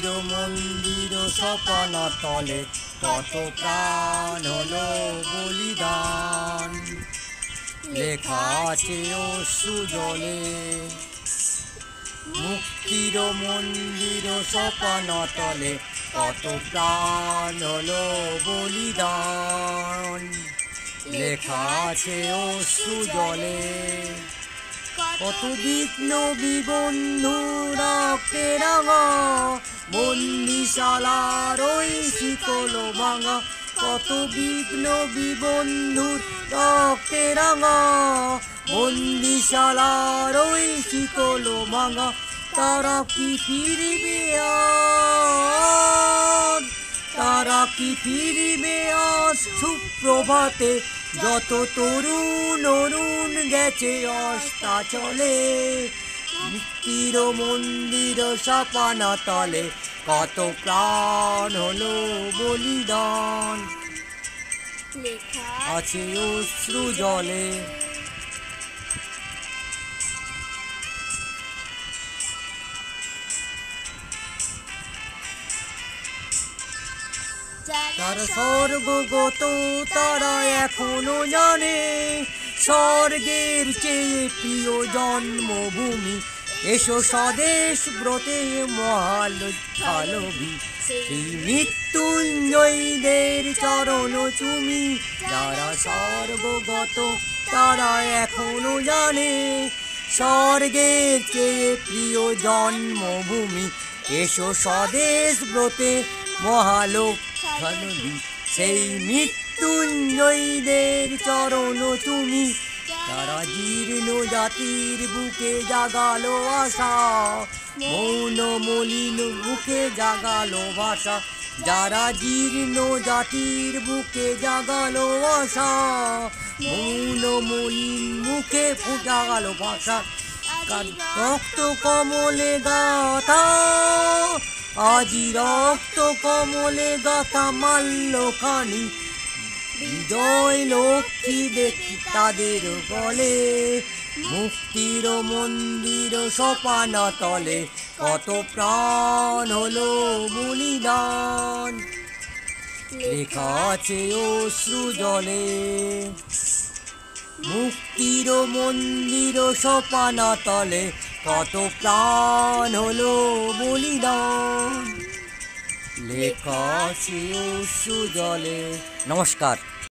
মুক্তির মন্দির সপনা তলে কত প্রাণ হলো বলিদান, লেখা আছে অশ্রু জলে। মুক্তির মন্দির সপনা তলে কত প্রাণ হলো বলিদান, লেখা আছে অশ্রু জলে। কত বিপ্লবী বন্ধু রক্তে রাঙা, বন্দিশালার ওই শিকল ভাঙা। কত বিপ্লবী বন্ধু রক্তে রাঙা, বন্দিশালার ওই শিকল ভাঙা। তারা কি ফিরবে আজ, তারা কি ফিরবে আজ সুপ্রভাতে? যত তরুণ অরুণ গেছে অস্তাচলে, মুক্তির মন্দির সপনা তলে কত প্রাণ হলো বলিদান, লেখা আছে অশ্রু জলে। যারা স্বর্গগত তারা এখনো জানে, স্বর্গের চেয়ে প্রিয় জন্মভূমি। এসো স্বদেশ ব্রতে মহালভী, সেই মৃত্যুঞ্জয়ীদের চরণ চুমি। যারা স্বর্গগত তারা এখনো জানে, স্বর্গের চেয়ে প্রিয় জন্মভূমি। এসো স্বদেশ ব্রতে মহালভী, সেই মৃত্যুঞ্জয়ীদের চরণ তুমি। তারা জীর্ণ জাতির বুকে জাগালো আশা, মৌন মলিন বুকে জাগালো ভাষা। যারা জীর্ণ জাতির বুকে জাগালো আশা, মৌন মলিন মুখে জাগালো ভাষা। রক্ত কমলে গাথা, আজি রক্ত কমলে গাথা মাল্যখানি। বিজয় লক্ষ্মী দেখি তাদের গলে, মুক্তির মন্দির সপনা তলে কত প্রাণ হলো বলিদান, লেখা আছে অশ্রু জলে। মুক্তির মন্দির সপনা তলে কত প্রাণ হলো বলিদান, লেখা আছে অশ্রু জলে। নমস্কার।